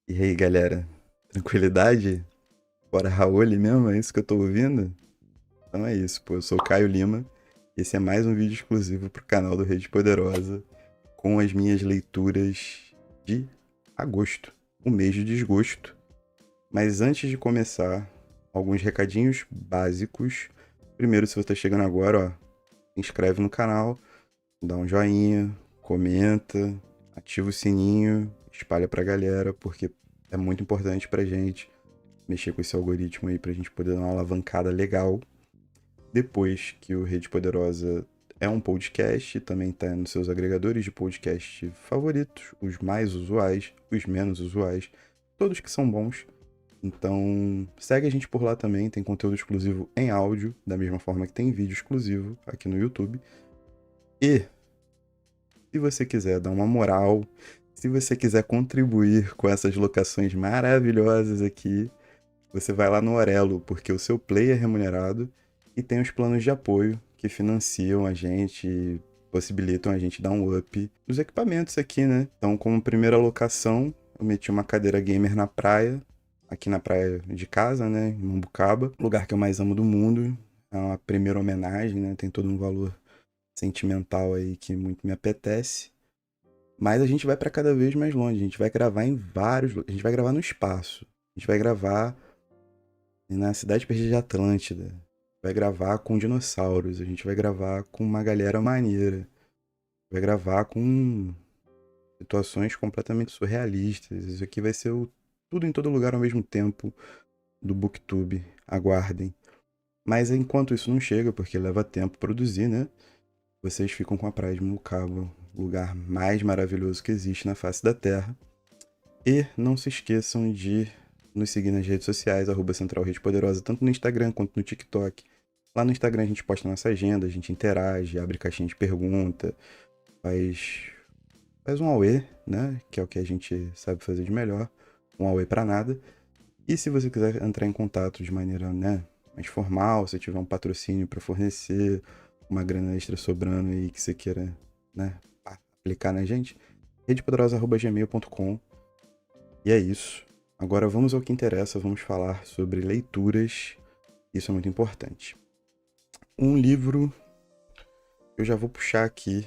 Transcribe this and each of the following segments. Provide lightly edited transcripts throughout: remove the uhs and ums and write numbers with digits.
E aí, galera? Tranquilidade? Bora Raul mesmo? É isso que eu tô ouvindo? Então é isso, pô. Eu sou o Caio Lima. Esse é mais um vídeo exclusivo pro canal do Rede Poderosa com as minhas leituras de agosto, o mês de desgosto. Mas antes de começar, alguns recadinhos básicos. Primeiro, se você tá chegando agora, ó, se inscreve no canal, dá um joinha, comenta, ativa o sininho, espalha pra galera, porque é muito importante pra gente mexer com esse algoritmo aí pra gente poder dar uma alavancada legal. Depois que o Rede Poderosa é um podcast, também tá nos seus agregadores de podcast favoritos, os mais usuais, os menos usuais, todos que são bons. Então, segue a gente por lá também, tem conteúdo exclusivo em áudio, da mesma forma que tem vídeo exclusivo aqui no YouTube. E, se você quiser dar uma moral, se você quiser contribuir com essas locações maravilhosas aqui, você vai lá no Orelo, porque o seu play é remunerado e tem os planos de apoio que financiam a gente, possibilitam a gente dar um up nos equipamentos aqui, né? Então, como primeira locação, eu meti uma cadeira gamer na praia, aqui na praia de casa, né, em Mambucaba, lugar que eu mais amo do mundo. É uma primeira homenagem, né? Tem todo um valor sentimental aí que muito me apetece. Mas a gente vai para cada vez mais longe, a gente vai gravar em vários, a gente vai gravar no espaço. A gente vai gravar na Cidade Perdida de Atlântida. Vai gravar com dinossauros. A gente vai gravar com uma galera maneira. Vai gravar com situações completamente surrealistas. Isso aqui vai ser o tudo em todo lugar ao mesmo tempo do BookTube. Aguardem. Mas enquanto isso não chega, porque leva tempo produzir, né? Vocês ficam com a Praia de Mucaba, o lugar mais maravilhoso que existe na face da Terra. E não se esqueçam de nos seguir nas redes sociais, Central Rede Poderosa, tanto no Instagram quanto no TikTok. Lá no Instagram a gente posta nossa agenda, a gente interage, abre caixinha de pergunta, faz, faz um auê, né? Que é o que a gente sabe fazer de melhor. Um auê pra nada. E se você quiser entrar em contato de maneira, né, mais formal, se tiver um patrocínio para fornecer, uma grana extra sobrando aí que você queira, né, aplicar na gente, redepoderosa.gmail.com. E é isso. Agora vamos ao que interessa, vamos falar sobre leituras. Isso é muito importante. Um livro, eu já vou puxar aqui,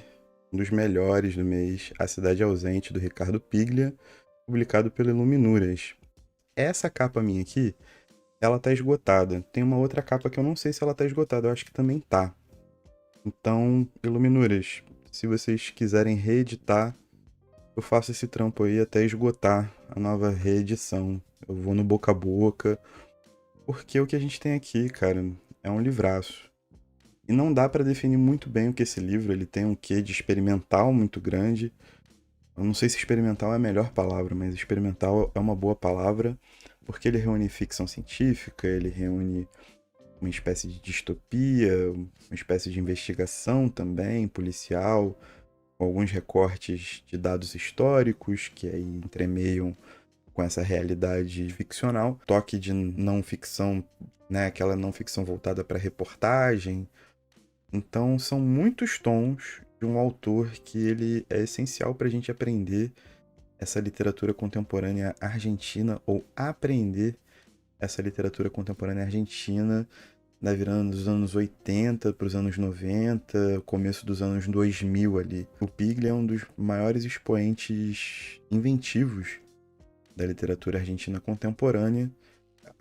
um dos melhores do mês, A Cidade Ausente, do Ricardo Piglia, publicado pelo Iluminuras. Essa capa minha aqui, ela tá esgotada. Tem uma outra capa que eu não sei se ela tá esgotada, eu acho que também tá. Então, Iluminuras, se vocês quiserem reeditar, eu faço esse trampo aí até esgotar a nova reedição. Eu vou no boca a boca, porque o que a gente tem aqui, cara, é um livraço. E não dá pra definir muito bem o que esse livro, ele tem um quê de experimental muito grande. Eu não sei se experimental é a melhor palavra, mas experimental é uma boa palavra, porque ele reúne ficção científica, ele reúne uma espécie de distopia, uma espécie de investigação também, policial, com alguns recortes de dados históricos que aí entremeiam com essa realidade ficcional, toque de não ficção, né, aquela não ficção voltada para reportagem. Então são muitos tons de um autor que ele é essencial para a gente aprender essa literatura contemporânea argentina ou aprender essa literatura contemporânea argentina da virando dos anos 80 para os anos 90, começo dos anos 2000 ali. O Piglia é um dos maiores expoentes inventivos da literatura argentina contemporânea.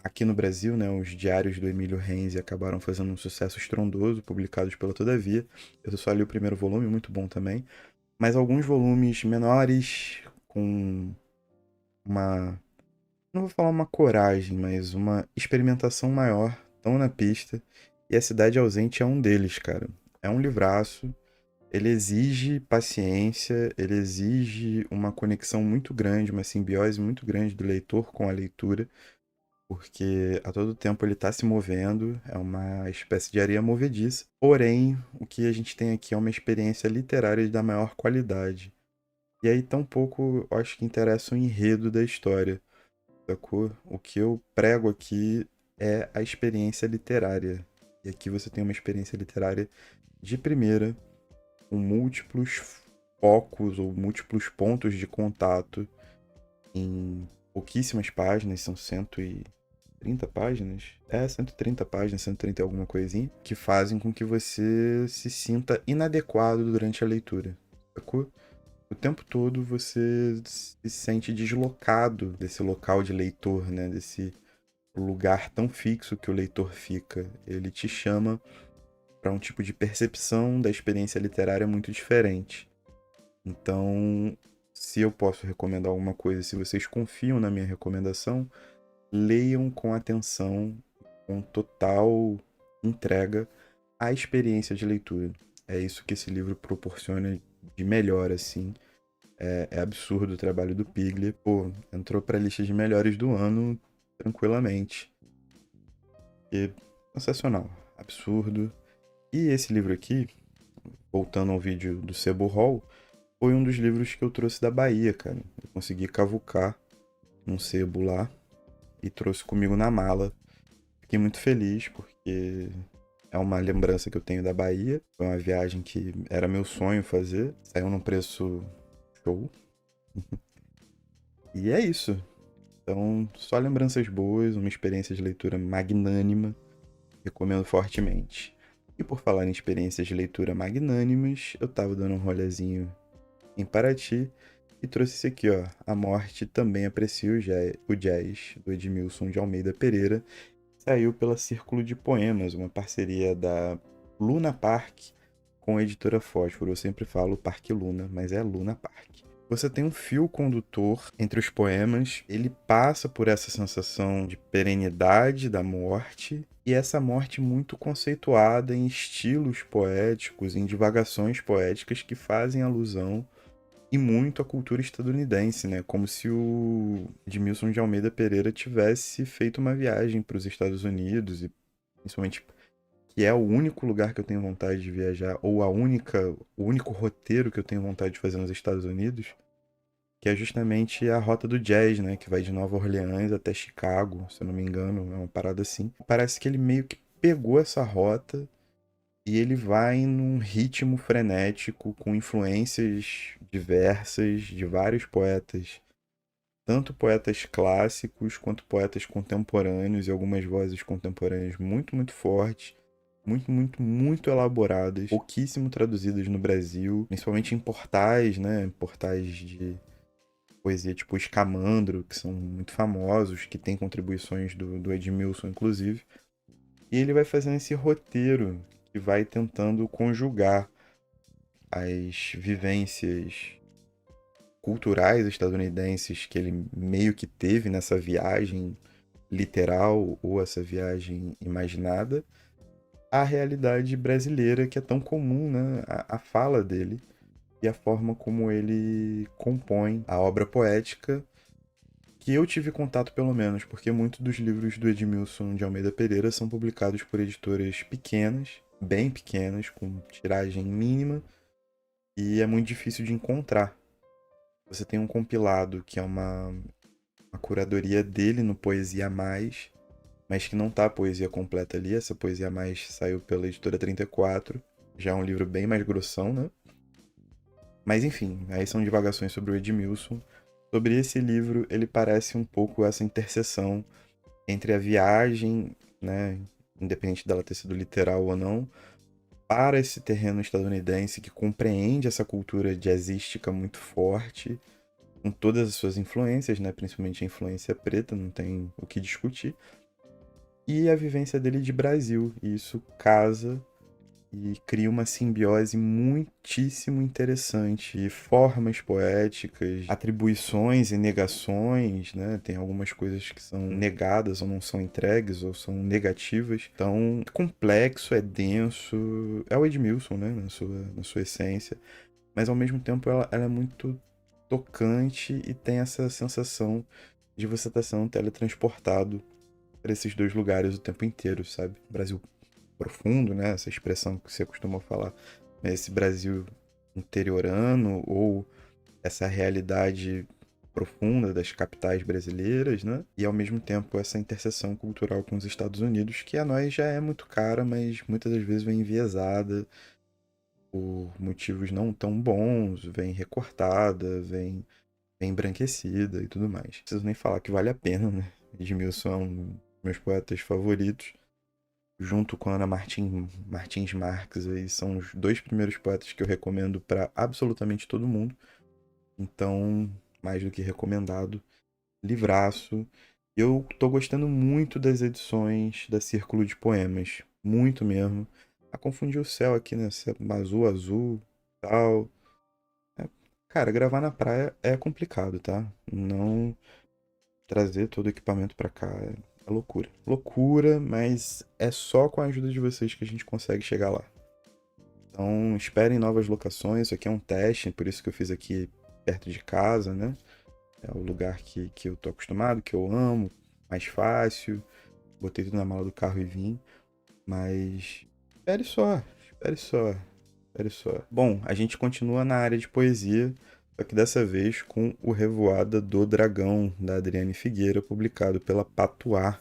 Aqui no Brasil, né, os diários do Emílio Renzi acabaram fazendo um sucesso estrondoso, publicados pela Todavia. Eu só li o primeiro volume, muito bom também. Mas alguns volumes menores, com uma... não vou falar uma coragem, mas uma experimentação maior, estão na pista. E A Cidade Ausente é um deles, cara. É um livraço. Ele exige paciência, ele exige uma conexão muito grande, uma simbiose muito grande do leitor com a leitura, porque a todo tempo ele está se movendo, é uma espécie de areia movediça. Porém, o que a gente tem aqui é uma experiência literária da maior qualidade. E aí, tampouco eu acho que interessa o enredo da história, sacou? O que eu prego aqui é a experiência literária. E aqui você tem uma experiência literária de primeira, com múltiplos focos ou múltiplos pontos de contato em pouquíssimas páginas, são 130 páginas? 130 páginas, 130 e alguma coisinha, que fazem com que você se sinta inadequado durante a leitura, sacou? O tempo todo você se sente deslocado desse local de leitor, né? Desse lugar tão fixo que o leitor fica. Ele te chama para um tipo de percepção da experiência literária muito diferente. Então, se eu posso recomendar alguma coisa, se vocês confiam na minha recomendação, leiam com atenção, com total entrega à experiência de leitura. É isso que esse livro proporciona de melhor, assim. É absurdo o trabalho do Piglia. Pô, entrou pra lista de melhores do ano tranquilamente. E sensacional. Absurdo. E esse livro aqui, voltando ao vídeo do Sebo Hall, foi um dos livros que eu trouxe da Bahia, cara. Eu consegui cavucar num sebo lá e trouxe comigo na mala. Fiquei muito feliz porque é uma lembrança que eu tenho da Bahia. Foi uma viagem que era meu sonho fazer. Saiu num preço show. E é isso. Então, só lembranças boas, uma experiência de leitura magnânima. Recomendo fortemente. E por falar em experiências de leitura magnânimas, eu tava dando um rolezinho em Paraty e trouxe esse aqui, ó. A Morte Também Aprecia o Jazz, do Edmilson de Almeida Pereira. Saiu pela Círculo de Poemas, uma parceria da Luna Park com a editora Fósforo. Eu sempre falo Parque Luna, mas é Luna Park. Você tem um fio condutor entre os poemas, ele passa por essa sensação de perenidade da morte, e essa morte muito conceituada em estilos poéticos, em divagações poéticas que fazem alusão e muito à cultura estadunidense, né? Como se o Edmilson de Almeida Pereira tivesse feito uma viagem para os Estados Unidos, e principalmente que é o único lugar que eu tenho vontade de viajar, ou o único roteiro que eu tenho vontade de fazer nos Estados Unidos, que é justamente a rota do jazz, né? Que vai de Nova Orleans até Chicago, se eu não me engano, é uma parada assim. Parece que ele meio que pegou essa rota e ele vai num ritmo frenético, com influências diversas de vários poetas, tanto poetas clássicos quanto poetas contemporâneos e algumas vozes contemporâneas muito, muito fortes. Muito, muito, muito elaboradas, pouquíssimo traduzidas no Brasil, principalmente em portais, né? Portais de poesia tipo Escamandro, que são muito famosos, que tem contribuições do Edmilson, inclusive. E ele vai fazendo esse roteiro que vai tentando conjugar as vivências culturais estadunidenses que ele meio que teve nessa viagem literal ou essa viagem imaginada, à realidade brasileira que é tão comum, né? A fala dele e a forma como ele compõe a obra poética que eu tive contato pelo menos, porque muitos dos livros do Edmilson de Almeida Pereira são publicados por editoras pequenas, bem pequenas, com tiragem mínima, e é muito difícil de encontrar. Você tem um compilado que é uma curadoria dele no Poesia a Mais, mas que não tá a poesia completa ali. Essa Poesia a Mais saiu pela editora 34, já é um livro bem mais grossão, né? Mas enfim, aí são divagações sobre o Edmilson. Sobre esse livro, ele parece um pouco essa interseção entre a viagem, né, independente dela ter sido literal ou não, para esse terreno estadunidense que compreende essa cultura jazzística muito forte, com todas as suas influências, né, principalmente a influência preta, não tem o que discutir, e a vivência dele de Brasil. E isso casa e cria uma simbiose muitíssimo interessante. E formas poéticas, atribuições e negações, né? Tem algumas coisas que são negadas ou não são entregues ou são negativas. Então, é complexo, é denso. É o Edmilson, né? Na sua essência. Mas ao mesmo tempo ela é muito tocante e tem essa sensação de você estar sendo teletransportado para esses dois lugares o tempo inteiro, sabe? Brasil profundo, né? Essa expressão que você costuma falar, esse Brasil interiorano ou essa realidade profunda das capitais brasileiras, né? E ao mesmo tempo essa interseção cultural com os Estados Unidos, que a nós já é muito cara, mas muitas das vezes vem enviesada por motivos não tão bons, vem recortada, vem bem embranquecida e tudo mais. Não preciso nem falar que vale a pena, né? Edmilson é um dos meus poetas favoritos. Junto com Ana Martins Marques, aí são os dois primeiros poetas que eu recomendo para absolutamente todo mundo. Então, mais do que recomendado, livraço. Eu tô gostando muito das edições da Círculo de Poemas, muito mesmo. A confundir o céu aqui, né? Azul, azul, tal. Cara, gravar na praia é complicado, tá? Não trazer todo o equipamento pra cá é loucura. Loucura, mas é só com a ajuda de vocês que a gente consegue chegar lá. Então, esperem novas locações. Isso aqui é um teste, por isso que eu fiz aqui perto de casa, né? É o lugar que eu tô acostumado, que eu amo, mais fácil. Botei tudo na mala do carro e vim. Mas espere só, espere só, espere só. Bom, a gente continua na área de poesia, só que dessa vez com o Revoada do Dragão, da Adriane Figueira, publicado pela Patuá.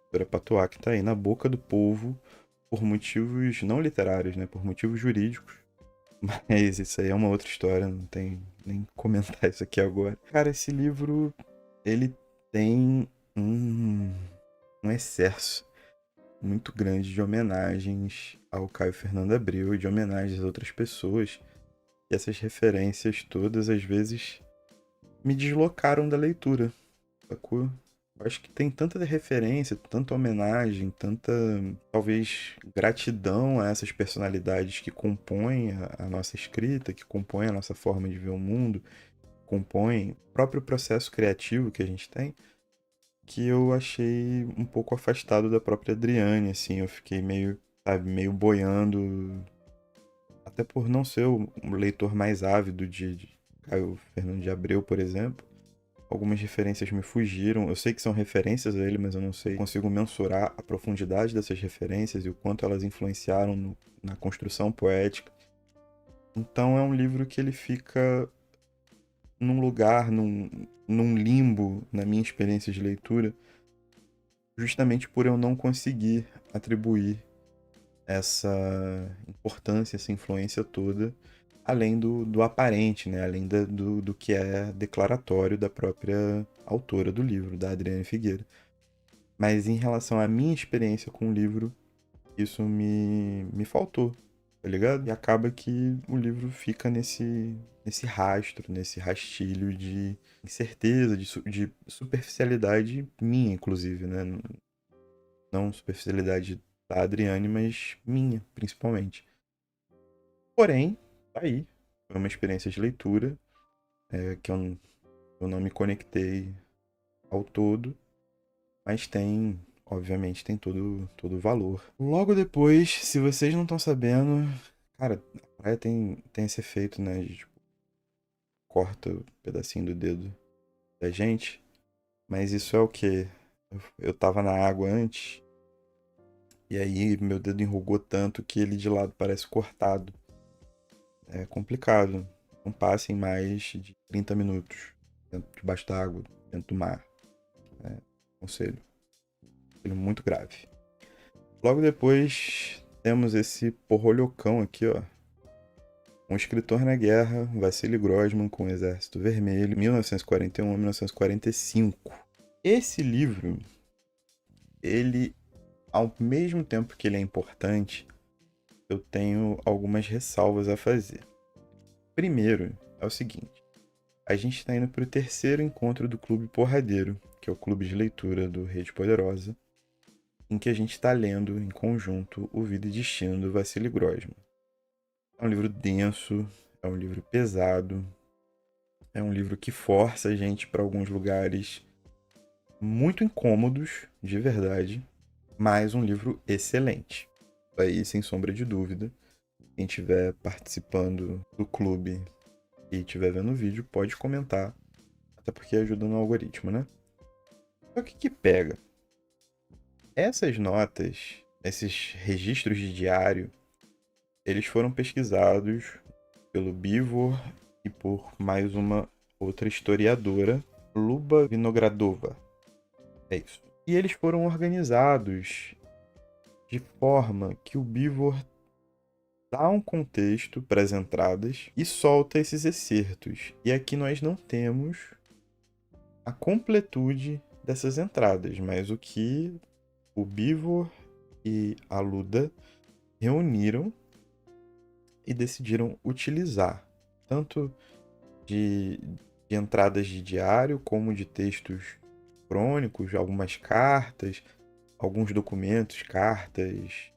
Pela Patuá, que tá aí na boca do povo por motivos não literários, né? Por motivos jurídicos. Mas isso aí é uma outra história, não tem nem comentar isso aqui agora. Cara, esse livro, ele tem um excesso muito grande de homenagens ao Caio Fernando Abreu e de homenagens a outras pessoas. E essas referências todas, às vezes, me deslocaram da leitura, sacou? Eu acho que tem tanta referência, tanta homenagem, tanta, talvez, gratidão a essas personalidades que compõem a nossa escrita, que compõem a nossa forma de ver o mundo, compõem o próprio processo criativo que a gente tem, que eu achei um pouco afastado da própria Adriane, assim, eu fiquei meio, sabe, meio boiando, até por não ser o leitor mais ávido de Caio Fernando de Abreu, por exemplo. Algumas referências me fugiram. Eu sei que são referências a ele, mas eu não sei. Consigo mensurar a profundidade dessas referências e o quanto elas influenciaram na construção poética. Então é um livro que ele fica num lugar, num limbo na minha experiência de leitura, justamente por eu não conseguir atribuir essa importância, essa influência toda, além do aparente, né? Além do que é declaratório da própria autora do livro, da Adriane Figueira. Mas em relação à minha experiência com o livro, isso me faltou, tá ligado? E acaba que o livro fica nesse rastro, nesse rastilho de incerteza, de superficialidade minha, inclusive, né? Não superficialidade da Adriane, mas minha, principalmente. Porém, tá aí. Foi uma experiência de leitura que eu não me conectei ao todo, mas tem, obviamente, tem todo o valor. Logo depois, se vocês não estão sabendo, cara, a praia tem esse efeito, né? De, tipo, corta um pedacinho do dedo da gente, mas isso é o quê? Eu tava na água antes, e aí meu dedo enrugou tanto que ele de lado parece cortado. É complicado. Não passem mais de 30 minutos debaixo da água, dentro do mar. É, conselho. Conselho muito grave. Logo depois, temos esse porrolhocão aqui, ó. Um escritor na guerra, Vassili Grossman com o Exército Vermelho, 1941 a 1945. Esse livro, ele, ao mesmo tempo que ele é importante, eu tenho algumas ressalvas a fazer. Primeiro, é o seguinte. A gente está indo para o terceiro encontro do Clube Porradeiro, que é o clube de leitura do Rede Poderosa, em que a gente está lendo em conjunto O Vida e Destino do Vassili Grossman. É um livro denso, é um livro pesado, é um livro que força a gente para alguns lugares muito incômodos, de verdade, mas um livro excelente. Aí, sem sombra de dúvida, quem estiver participando do clube e estiver vendo o vídeo, pode comentar, até porque ajuda no algoritmo, né? Só que pega? Essas notas, esses registros de diário, eles foram pesquisados pelo Bivor e por mais uma outra historiadora, Luba Vinogradova. É isso. E eles foram organizados de forma que o Bivor dá um contexto para as entradas e solta esses excertos. E aqui nós não temos a completude dessas entradas, mas o que o Bivor e a Luda reuniram e decidiram utilizar, tanto de, de entradas de diário como de textos crônicos, algumas cartas, alguns documentos, cartas,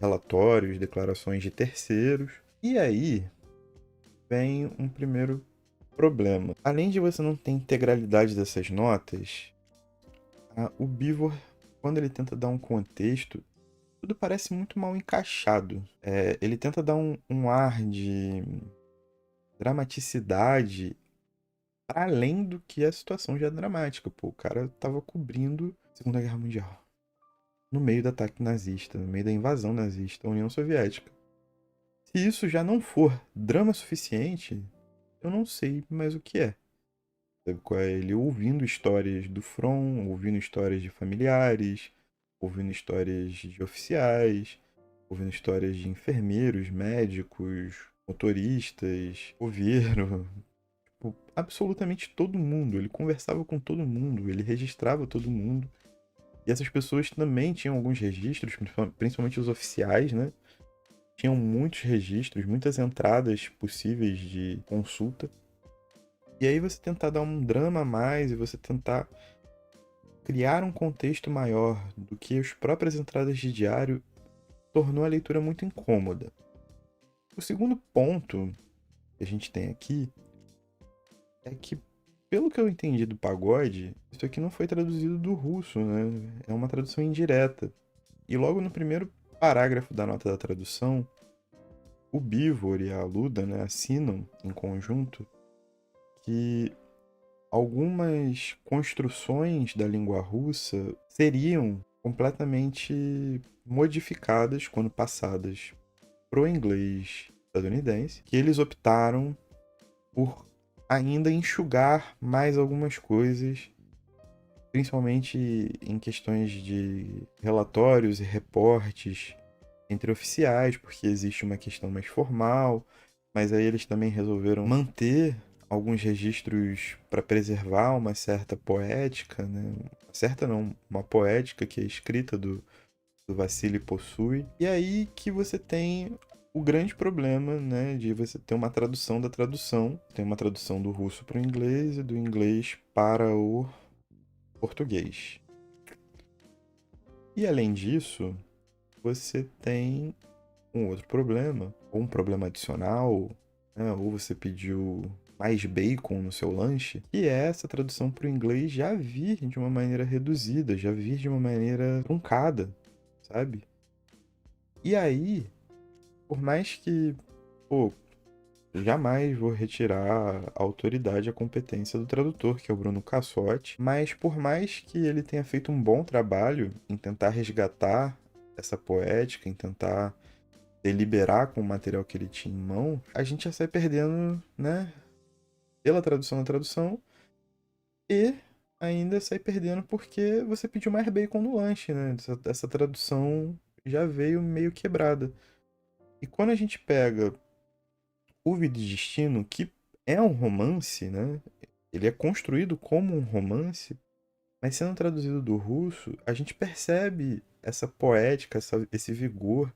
relatórios, declarações de terceiros. E aí vem um primeiro problema. Além de você não ter integralidade dessas notas, o Beaver, quando ele tenta dar um contexto, tudo parece muito mal encaixado. Ele tenta dar um ar de dramaticidade para além do que a situação já é dramática. Pô, o cara tava cobrindo a Segunda Guerra Mundial, no meio do ataque nazista, no meio da invasão nazista à União Soviética. Se isso já não for drama suficiente, eu não sei mais o que é. Sabe qual é? Ele ouvindo histórias do front, ouvindo histórias de familiares, ouvindo histórias de oficiais, ouvindo histórias de enfermeiros, médicos, motoristas, coveiro, tipo, absolutamente todo mundo. Ele conversava com todo mundo, ele registrava todo mundo. E essas pessoas também tinham alguns registros, principalmente os oficiais, né? Tinham muitos registros, muitas entradas possíveis de consulta. E aí você tentar dar um drama a mais e você tentar criar um contexto maior do que as próprias entradas de diário tornou a leitura muito incômoda. O segundo ponto que a gente tem aqui é que, pelo que eu entendi do Pagode, isso aqui não foi traduzido do russo, né? É uma tradução indireta. E logo no primeiro parágrafo da nota da tradução, o Bivor e a Luda, né, assinam em conjunto que algumas construções da língua russa seriam completamente modificadas quando passadas para o inglês estadunidense, que eles optaram por ainda enxugar mais algumas coisas, principalmente em questões de relatórios e reportes entre oficiais, porque existe uma questão mais formal, mas aí eles também resolveram manter alguns registros para preservar uma certa poética, né? Certa não, uma poética que a escrita do Vassili possui. E aí que você tem o grande problema, né, de você ter uma tradução da tradução. Tem uma tradução do russo para o inglês e do inglês para o português. E além disso, você tem um outro problema, ou um problema adicional, né, ou você pediu mais bacon no seu lanche, que é essa tradução para o inglês já vir de uma maneira reduzida, já vir de uma maneira truncada, sabe? E aí, por mais que, pô, jamais vou retirar a autoridade e a competência do tradutor, que é o Bruno Cassotti, mas por mais que ele tenha feito um bom trabalho em tentar resgatar essa poética, em tentar deliberar com o material que ele tinha em mão, a gente já sai perdendo, né, pela tradução da tradução e ainda sai perdendo porque você pediu mais bacon no lanche, né? Essa tradução já veio meio quebrada. E quando a gente pega O Vida e Destino, que é um romance, né? Ele é construído como um romance, mas sendo traduzido do russo, a gente percebe essa poética, esse vigor,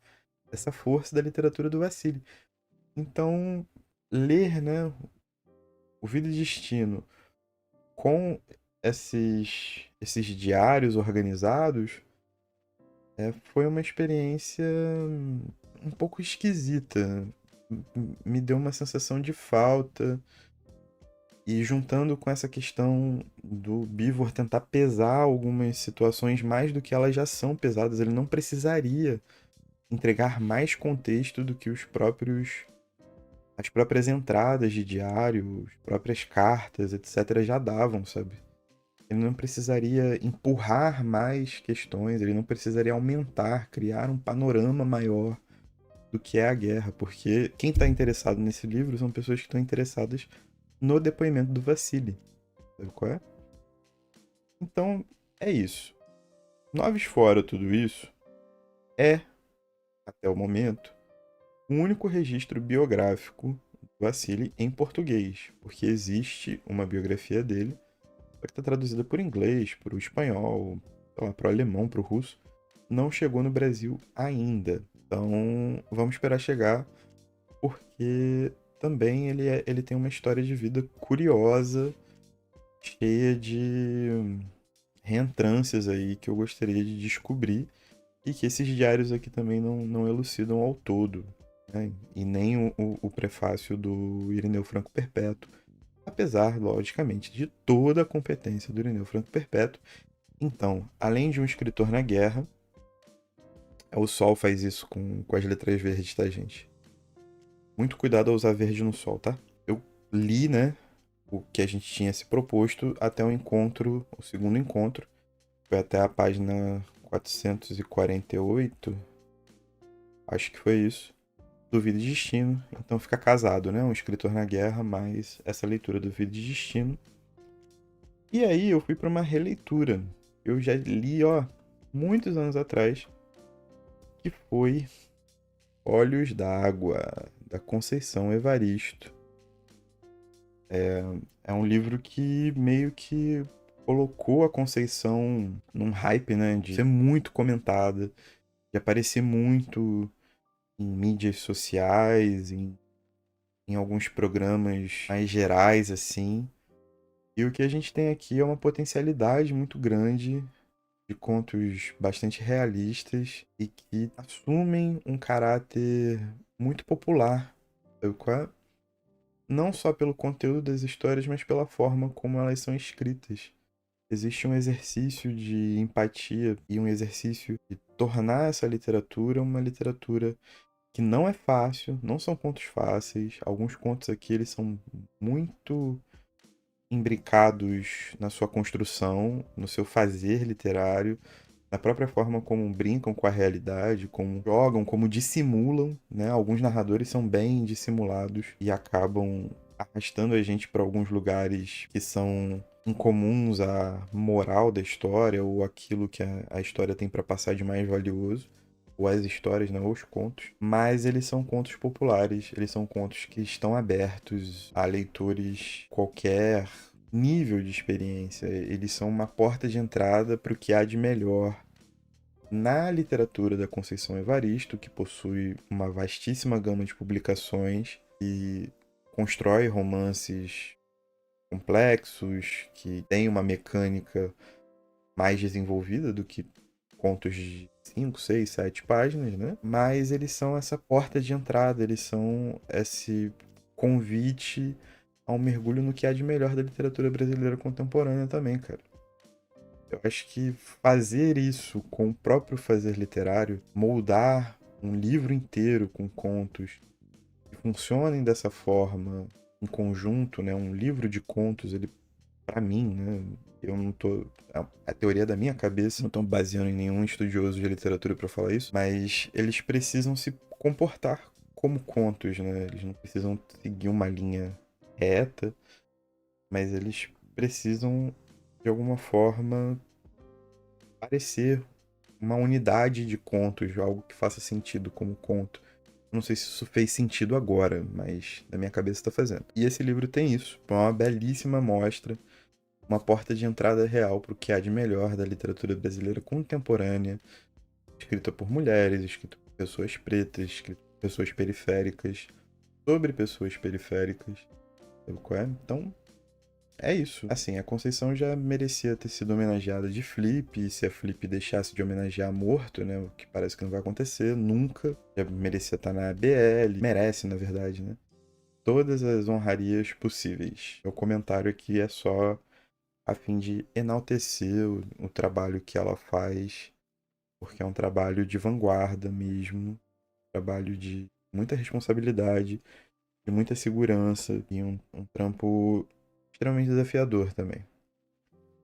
essa força da literatura do Vassili. Então, ler, né, O Vida e Destino com esses diários organizados foi uma experiência um pouco esquisita. Me deu uma sensação de falta. E juntando com essa questão do Bivor tentar pesar algumas situações mais do que elas já são pesadas, ele não precisaria entregar mais contexto do que as próprias entradas de diário, as próprias cartas, etc., já davam, sabe? Ele não precisaria empurrar mais questões, ele não precisaria aumentar, criar um panorama maior do que é a guerra, porque quem está interessado nesse livro são pessoas que estão interessadas no depoimento do Vassili. Sabe qual é? Então, é isso. Noves fora tudo isso, é, até o momento, o único registro biográfico do Vassili em português, porque existe uma biografia dele, só que está traduzida por inglês, por espanhol, sei lá, para o alemão, para o russo. Não chegou no Brasil ainda. Então, vamos esperar chegar, porque também ele tem uma história de vida curiosa, cheia de reentrâncias aí que eu gostaria de descobrir e que esses diários aqui também não elucidam ao todo, né? E nem o prefácio do Irineu Franco Perpétuo, apesar, logicamente, de toda a competência do Irineu Franco Perpétuo. Então, além de um escritor na guerra, o Sol faz isso com as letras verdes, tá, gente? Muito cuidado ao usar verde no Sol, tá? Eu li, né, o que a gente tinha se proposto até o encontro, o segundo encontro. Foi até a página 448, acho que foi isso, do Vida e Destino. Então fica casado, né? Um escritor na guerra, mais essa leitura do Vida e Destino. E aí eu fui para uma releitura. Eu já li, ó, muitos anos atrás, que foi Olhos d'Água, da Conceição Evaristo. É um livro que meio que colocou a Conceição num hype, né? De ser muito comentada, de aparecer muito em mídias sociais, em alguns programas mais gerais, assim. E o que a gente tem aqui é uma potencialidade muito grande de contos bastante realistas e que assumem um caráter muito popular, sabe qual é? Não só pelo conteúdo das histórias, mas pela forma como elas são escritas. Existe um exercício de empatia e um exercício de tornar essa literatura uma literatura que não é fácil, não são contos fáceis. Alguns contos aqui eles são muito imbricados na sua construção, no seu fazer literário, na própria forma como brincam com a realidade, como jogam, como dissimulam, né? Alguns narradores são bem dissimulados e acabam arrastando a gente para alguns lugares que são incomuns à moral da história ou aquilo que a história tem para passar de mais valioso, ou as histórias, né, ou os contos, mas eles são contos populares, eles são contos que estão abertos a leitores qualquer nível de experiência, eles são uma porta de entrada para o que há de melhor na literatura da Conceição Evaristo, que possui uma vastíssima gama de publicações e constrói romances complexos, que tem uma mecânica mais desenvolvida do que contos de 5, 6, 7 páginas, né? Mas eles são essa porta de entrada, eles são esse convite a um mergulho no que há de melhor da literatura brasileira contemporânea também, cara. Eu acho que fazer isso com o próprio fazer literário, moldar um livro inteiro com contos que funcionem dessa forma, em conjunto, né? Um livro de contos, ele, para mim, né? Eu não tô. A teoria da minha cabeça, não estou baseando em nenhum estudioso de literatura para falar isso, mas eles precisam se comportar como contos, né? Eles não precisam seguir uma linha reta, mas eles precisam, de alguma forma, parecer uma unidade de contos, algo que faça sentido como conto. Não sei se isso fez sentido agora, mas na minha cabeça está fazendo. E esse livro tem isso. É uma belíssima mostra, uma porta de entrada real para o que há de melhor da literatura brasileira contemporânea, escrita por mulheres, escrita por pessoas pretas, escrita por pessoas periféricas, sobre pessoas periféricas. Sabe qual é? Então, é isso. Assim, a Conceição já merecia ter sido homenageada de Flip, e se a Flip deixasse de homenagear morto, né, o que parece que não vai acontecer, nunca. Já merecia estar na BL, merece, na verdade, né? Todas as honrarias possíveis. O comentário aqui é só a fim de enaltecer o trabalho que ela faz, porque é um trabalho de vanguarda mesmo, um trabalho de muita responsabilidade, de muita segurança e um trampo extremamente desafiador também.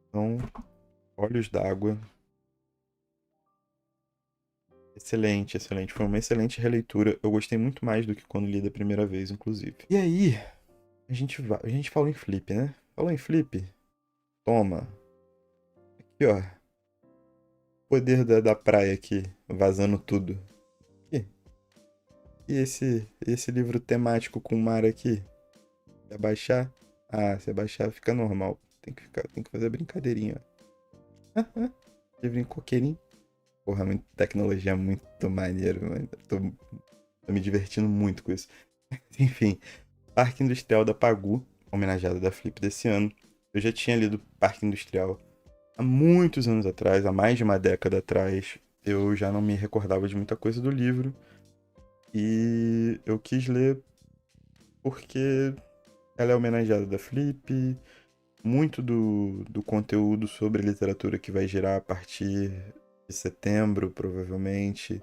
Então, Olhos d'Água. Excelente, excelente. Foi uma excelente releitura. Eu gostei muito mais do que quando li da primeira vez, inclusive. E aí, a gente falou em Flip, né? Falou em Flip? Toma. Aqui, ó. Poder da praia aqui, vazando tudo. E, e esse livro temático com mar aqui? Se abaixar? Ah, se abaixar fica normal. Tem que fazer a brincadeirinha. Livrinho coqueirinho. Porra, tecnologia muito maneiro, mano. Tô me divertindo muito com isso. Enfim, Parque Industrial da Pagu, homenageado da Flip desse ano. Eu já tinha lido Parque Industrial há muitos anos atrás, há mais de uma década atrás. Eu já não me recordava de muita coisa do livro. E eu quis ler porque ela é homenageada da Flip. Muito do conteúdo sobre literatura que vai girar a partir de setembro, provavelmente,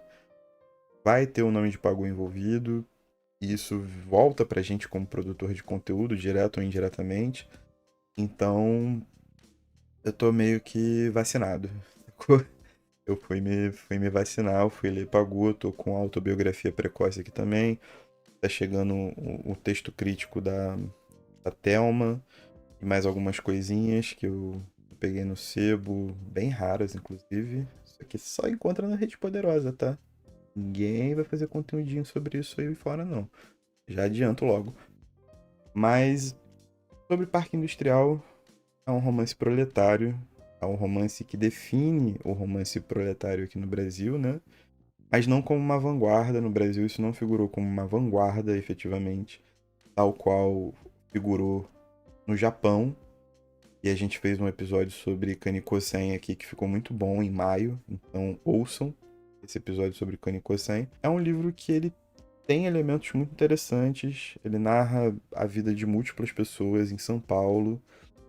vai ter o nome de Pagu envolvido. E isso volta pra gente como produtor de conteúdo, direto ou indiretamente. Então, eu tô meio que vacinado. Eu fui me vacinar, eu fui ler Pagu, eu tô com autobiografia precoce aqui também. Tá chegando o texto crítico da Thelma e mais algumas coisinhas que eu peguei no sebo, bem raras, inclusive. Isso aqui só encontra na Rede Poderosa, tá? Ninguém vai fazer conteúdinho sobre isso aí fora, não. Já adianto logo. Mas sobre Parque Industrial, é um romance proletário. É um romance que define o romance proletário aqui no Brasil, né? Mas não como uma vanguarda. No Brasil isso não figurou como uma vanguarda, efetivamente. Tal qual figurou no Japão. E a gente fez um episódio sobre Kaniko-sen aqui que ficou muito bom em maio. Então ouçam esse episódio sobre Kaniko-sen. É um livro que ele tem elementos muito interessantes. Ele narra a vida de múltiplas pessoas em São Paulo,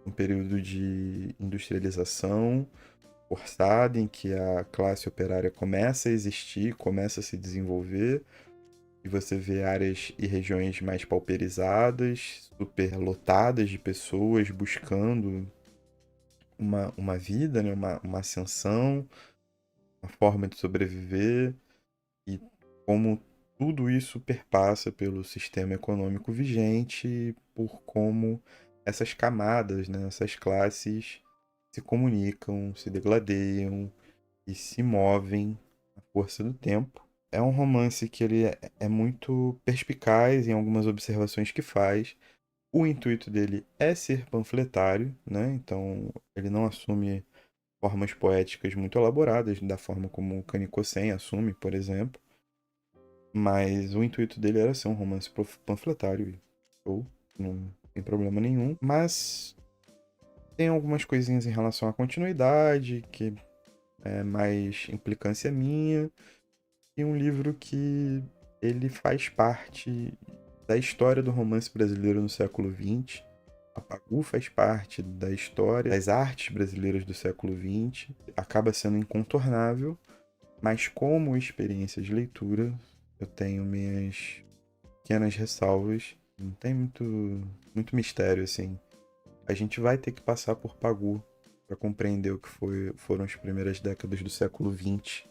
um período de industrialização forçada, em que a classe operária começa a existir, começa a se desenvolver, e você vê áreas e regiões mais pauperizadas, superlotadas de pessoas buscando uma vida, né? Uma ascensão, uma forma de sobreviver, e como tudo isso perpassa pelo sistema econômico vigente, por como essas camadas, né, essas classes se comunicam, se degladeiam e se movem à força do tempo. É um romance que ele é muito perspicaz em algumas observações que faz. O intuito dele é ser panfletário, né? Então ele não assume formas poéticas muito elaboradas, da forma como o Kaniko-sen assume, por exemplo. Mas o intuito dele era ser um romance panfletário. Ou não tem problema nenhum. Mas tem algumas coisinhas em relação à continuidade, que é mais implicância minha. E um livro que ele faz parte da história do romance brasileiro no século XX. A Pagu faz parte da história das artes brasileiras do século XX. Acaba sendo incontornável, mas como experiência de leitura, eu tenho minhas pequenas ressalvas. Não tem muito mistério, assim. A gente vai ter que passar por Pagu para compreender o que foram as primeiras décadas do século XX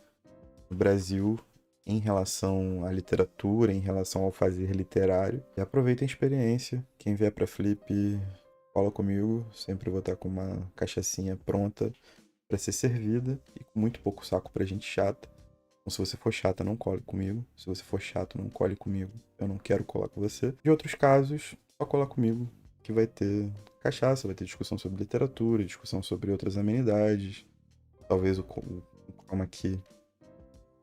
no Brasil em relação à literatura, em relação ao fazer literário. E aproveitem a experiência. Quem vier para Flip, fala comigo. Sempre vou estar com uma cachaçinha pronta para ser servida e com muito pouco saco pra gente chata. Então, se você for chata, não cole comigo. Se você for chato, não cole comigo. Eu não quero colar com você. De outros casos, só colar comigo, que vai ter cachaça, vai ter discussão sobre literatura, discussão sobre outras amenidades. Talvez o chroma aqui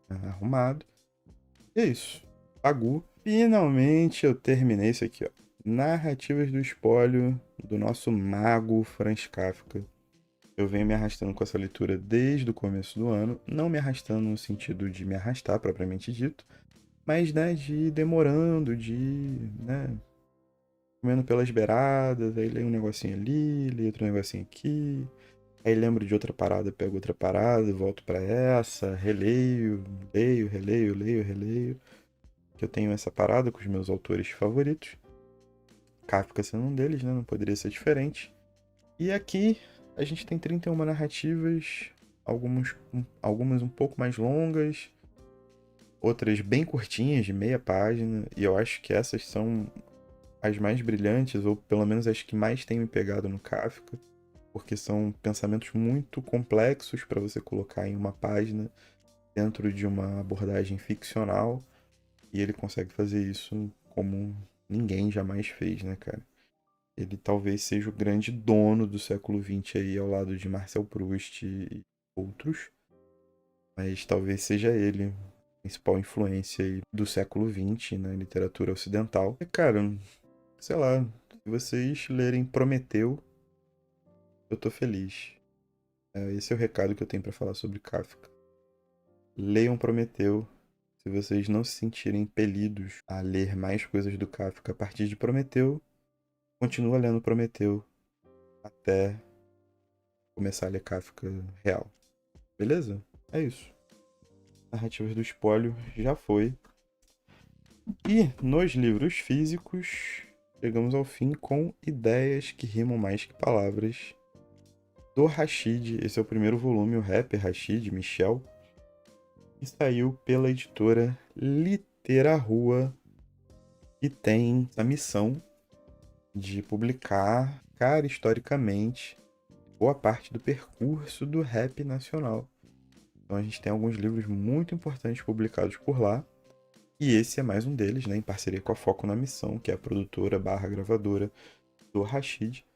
arrumado. E é isso. Pagu. Finalmente eu terminei isso aqui, ó. Narrativas do Espólio, do nosso mago Franz Kafka. Eu venho me arrastando com essa leitura desde o começo do ano. Não me arrastando no sentido de me arrastar, propriamente dito. Mas, né, de ir demorando, de ir, né, comendo pelas beiradas. Aí leio um negocinho ali, leio outro negocinho aqui. Aí lembro de outra parada, pego outra parada, volto pra essa, releio, leio, releio, leio, releio. Que eu tenho essa parada com os meus autores favoritos. Kafka sendo um deles, né? Não poderia ser diferente. E aqui a gente tem 31 narrativas, algumas um pouco mais longas, outras bem curtinhas, de meia página, e eu acho que essas são as mais brilhantes, ou pelo menos as que mais têm me pegado no Kafka, porque são pensamentos muito complexos para você colocar em uma página dentro de uma abordagem ficcional, e ele consegue fazer isso como ninguém jamais fez, né, cara? Ele talvez seja o grande dono do século XX aí, ao lado de Marcel Proust e outros. Mas talvez seja ele a principal influência aí do século XX na literatura ocidental. E, cara, sei lá, se vocês lerem Prometeu, eu tô feliz. Esse é o recado que eu tenho pra falar sobre Kafka. Leiam Prometeu. Se vocês não se sentirem impelidos a ler mais coisas do Kafka a partir de Prometeu, continua lendo Prometeu até começar a ler Kafka real. Beleza? É isso. Narrativas do Espólio já foi. E nos livros físicos, chegamos ao fim com Ideias que Rimam Mais que Palavras, do Rashid. Esse é o primeiro volume, o rapper Rashid Michel, que saiu pela editora Literarua, que tem a missão de publicar, cara, historicamente, boa parte do percurso do rap nacional. Então a gente tem alguns livros muito importantes publicados por lá. E esse é mais um deles, né, em parceria com a Foco na Missão, que é a produtora barra gravadora do Rashid.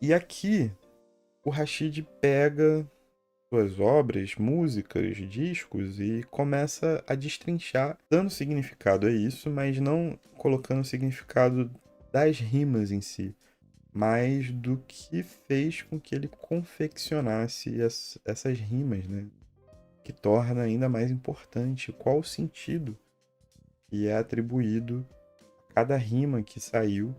E aqui, o Rashid pega suas obras, músicas, discos e começa a destrinchar, dando significado a isso, mas não colocando o significado das rimas em si, mas do que fez com que ele confeccionasse essas rimas, né? Que torna ainda mais importante qual o sentido que é atribuído a cada rima que saiu,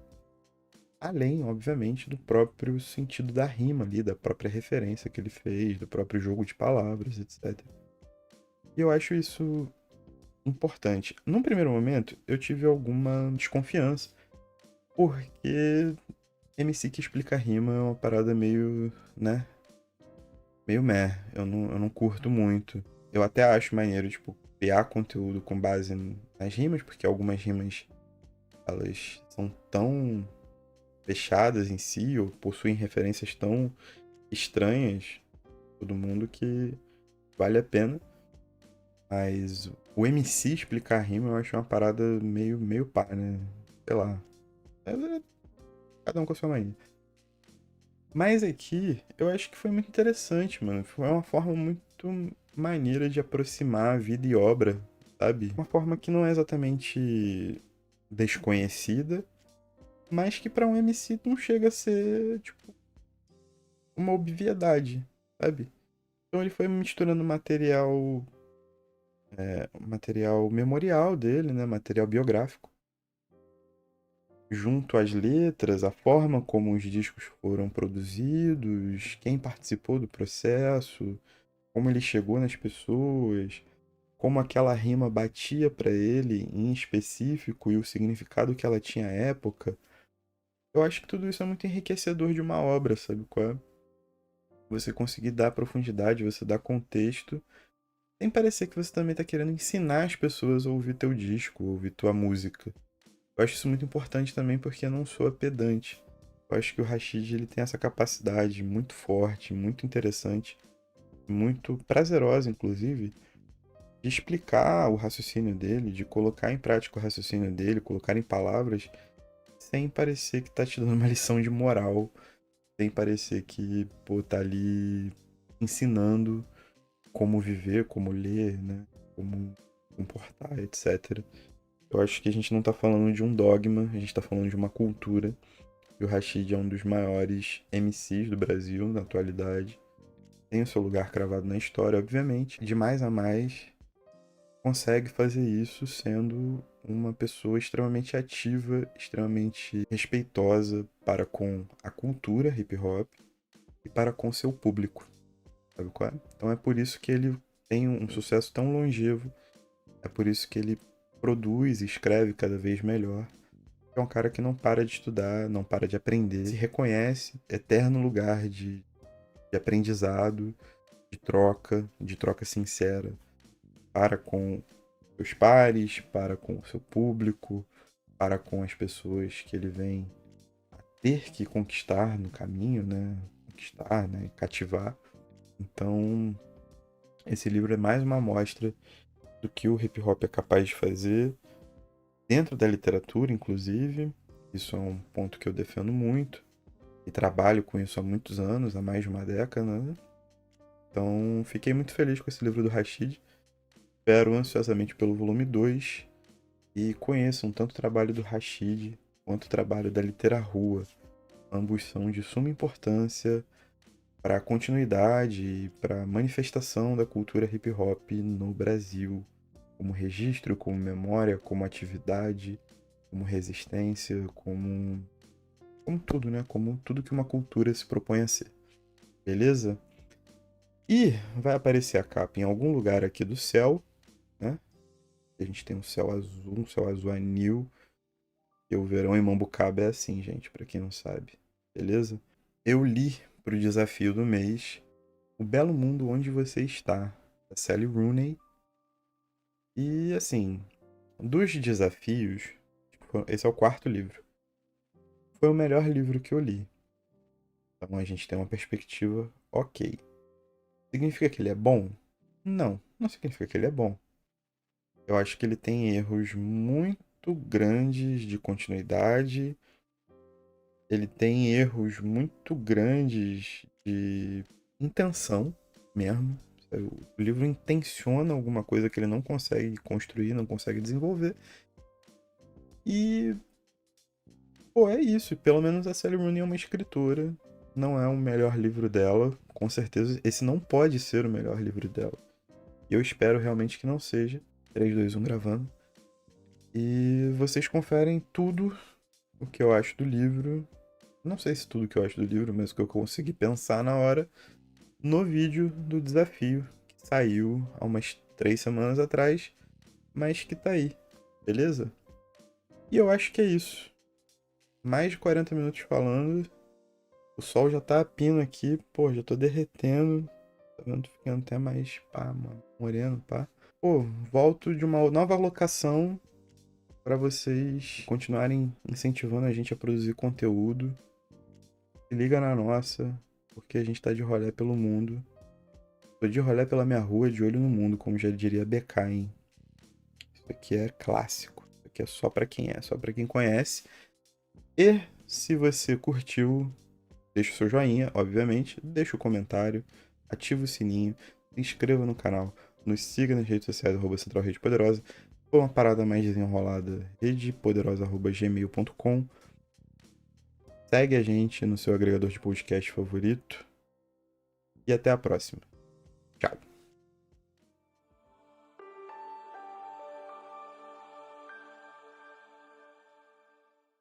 além, obviamente, do próprio sentido da rima ali, da própria referência que ele fez, do próprio jogo de palavras, etc. E eu acho isso importante. Num primeiro momento, eu tive alguma desconfiança, porque MC que explica rima é uma parada meio, né, meio meh. Eu não curto muito. Eu até acho maneiro, tipo, criar conteúdo com base nas rimas, porque algumas rimas, elas são tão fechadas em si, ou possuem referências tão estranhas a todo mundo que vale a pena. Mas o MC explicar rima eu acho uma parada meio pá, né? Sei lá. Cada um com a sua mania. Mas aqui, eu acho que foi muito interessante, mano. Foi uma forma muito maneira de aproximar vida e obra, sabe? Uma forma que não é exatamente desconhecida, mas que pra um MC não chega a ser, tipo, uma obviedade, sabe? Então ele foi misturando material memorial dele, né? Material biográfico, junto às letras, a forma como os discos foram produzidos, quem participou do processo, como ele chegou nas pessoas, como aquela rima batia para ele em específico e o significado que ela tinha à época. Eu acho que tudo isso é muito enriquecedor de uma obra, sabe qual é? Você conseguir dar profundidade, você dar contexto, sem parecer que você também está querendo ensinar as pessoas a ouvir teu disco, ouvir tua música. Eu acho isso muito importante também porque não soa pedante. Eu acho que o Rashid ele tem essa capacidade muito forte, muito interessante, muito prazerosa, inclusive, de explicar o raciocínio dele, de colocar em prática o raciocínio dele, colocar em palavras, sem parecer que tá te dando uma lição de moral, sem parecer que, pô, tá ali ensinando como viver, como ler, né? Como comportar, etc. Eu acho que a gente não tá falando de um dogma, a gente tá falando de uma cultura. E o Rashid é um dos maiores MCs do Brasil na atualidade. Tem o seu lugar cravado na história, obviamente. De mais a mais, consegue fazer isso sendo uma pessoa extremamente ativa, extremamente respeitosa para com a cultura hip hop e para com seu público. Sabe qual é? Então é por isso que ele tem um sucesso tão longevo. É por isso que ele produz e escreve cada vez melhor. É um cara que não para de estudar, não para de aprender, se reconhece eterno lugar de aprendizado, de troca sincera para com seus pares, para com o seu público, para com as pessoas que ele vem a ter que conquistar no caminho, né? Conquistar, né? Cativar. Então, esse livro é mais uma amostra do que o hip hop é capaz de fazer, dentro da literatura, inclusive, Isso é um ponto que eu defendo muito e trabalho com isso há muitos anos, há mais de uma década, né? Então, fiquei muito feliz com esse livro do Rashid. Espero ansiosamente pelo volume 2 e conheçam tanto o trabalho do Rashid quanto o trabalho da Literarua. Ambos são de suma importância para a continuidade e para a manifestação da cultura hip hop no Brasil, como registro, como memória, como atividade, como resistência, como tudo, né? Como tudo que uma cultura se propõe a ser. Beleza? E vai aparecer a capa em algum lugar aqui do céu, né? A gente tem um céu azul anil. E o verão em Mambucaba é assim, gente, pra quem não sabe. Beleza? Eu li pro desafio do mês O Belo Mundo Onde Você Está, da Sally Rooney. E assim, dos desafios, esse é o quarto livro. Foi o melhor livro que eu li. Então a gente tem uma perspectiva ok. Significa que ele é bom? Não, não significa que ele é bom. Eu acho que ele tem erros muito grandes de continuidade. Ele tem erros muito grandes de intenção mesmo. O livro intenciona alguma coisa que ele não consegue construir, não consegue desenvolver. E, pô, é isso. Pelo menos a Sally Rooney é uma escritora. Não é o melhor livro dela. Com certeza, esse não pode ser o melhor livro dela. E eu espero realmente que não seja. 3, 2, 1 gravando. E vocês conferem tudo o que eu acho do livro. Não sei se tudo o que eu acho do livro, mas o que eu consegui pensar na hora no vídeo do desafio que saiu há umas 3 semanas atrás, mas que tá aí, beleza? E eu acho que é isso. Mais de 40 minutos falando. O sol já tá a pino aqui, pô, já tô derretendo. Tá vendo? Tô ficando até mais, pá, mano, moreno, pá. Pô, volto de uma nova locação para vocês continuarem incentivando a gente a produzir conteúdo. Se liga na nossa, porque a gente tá de rolê pelo mundo. Tô de rolê pela minha rua, de olho no mundo, como já diria BK, hein? Isso aqui é clássico. Isso aqui é só pra quem é, só pra quem conhece. E se você curtiu, deixa o seu joinha, obviamente, deixa o comentário, ativa o sininho, se inscreva no canal, nos siga nas redes sociais, Central Rede Poderosa. For uma parada mais desenrolada, redepoderosa.gmail.com. Segue a gente no seu agregador de podcast favorito. E até a próxima. Tchau.